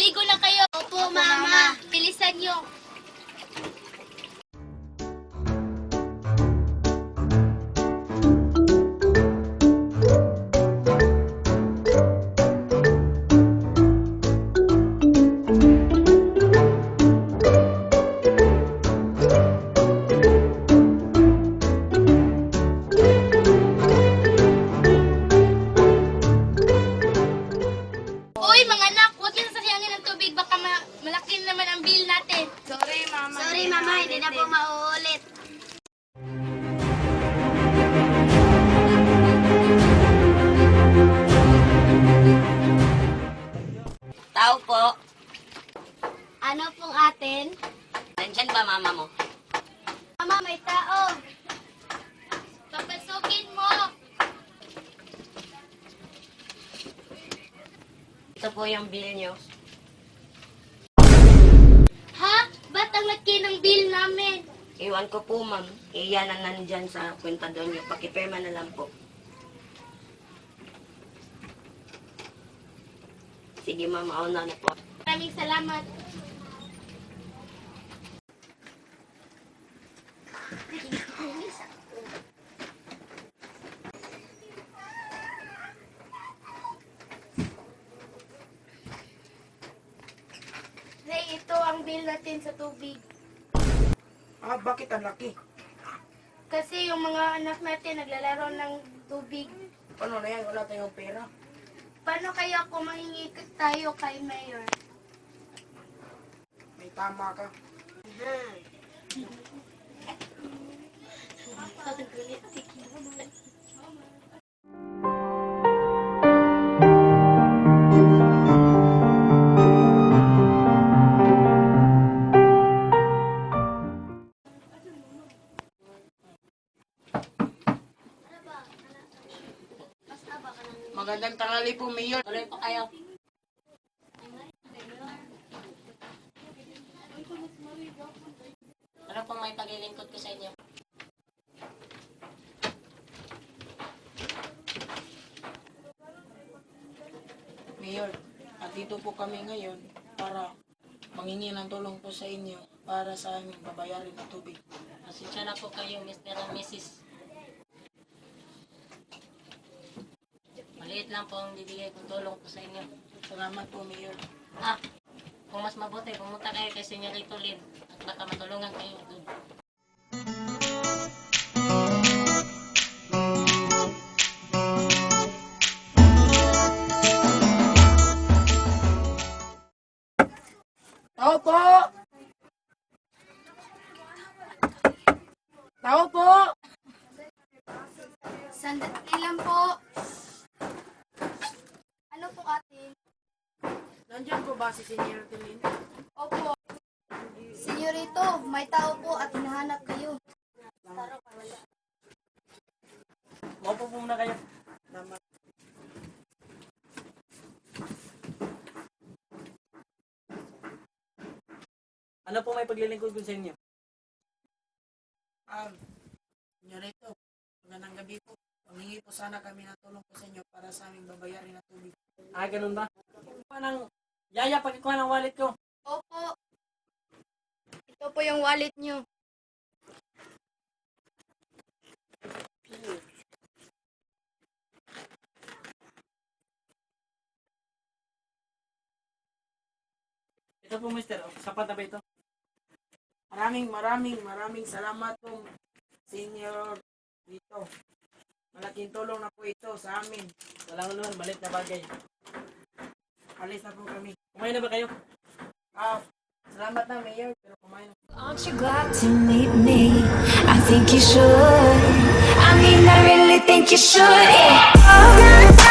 Maligo na kayo. Opo, Mama. Bilisan nyo. Uy, mga anak, huwag yung sasayangin ng tubig. Baka malaki naman ang bill natin. Sorry, Mama. Hindi na po mauulit. Tao po. Ano pong atin? Nandyan ba mama mo? Mama, may tao. Papasukin mo. Ito po yung bill nyo. Ha? Ba't ang laki ng bill namin? Iwan ko po ma'am. Iyan ang nandyan sa kwenta doon nyo. Pakipirma na lang po. Sige ma'am, mauna na po. Maraming salamat. Ray, ito ang bill natin sa tubig. Ah, bakit ang laki? Kasi yung mga anak natin naglalaro ng tubig. Paano na yan? Wala tayong pera. Paano kaya kung mahingi tayo kay Mayor? May tama ka. Magandang tanghali po, Mayor. Tuloy po kayo. Ano pong may paglilingkod ko sa inyo? Mayor, at dito po kami ngayon para mangingi ng tulong po sa inyo para sa aming babayarin ng tubig. Pasensya na po kayo, Mr. and Mrs. Maliit lang po ang bibigay kong tulong ko sa inyo. Salamat po, Mayor. Ah, kung mas mabuti, pumunta kayo kay Senyorito Lynn at baka matulungan kayo doon. Tao po! Tao po! Sandali lang po. Ano po ate? Nandiyan po ba si Senyor Tulin? Opo. Senyorito, may tao po at hinahanap kayo. Maupo po muna kayo. Salamat. Ano po may paglilingkod ko sa inyo? Senyorito, magandang gabi po. Humingi po sana kami ng tulong po sa inyo para sa aming babayarin na tubig. Ah, ganun ba? Yaya, pagkikuha ng wallet ko. Opo. Ito po yung wallet nyo. Ito po, mister. Sapat na ba ito? Maraming salamat po, Senior dito. Malaking tulong na po ito sa amin. Walang naman, malit na bagay. Alis na po kami. Kumain na ba kayo? Salamat na, Mayor. Pero kumain na. Aren't you glad to meet me? I think you should. I mean, I really think you should. Yeah.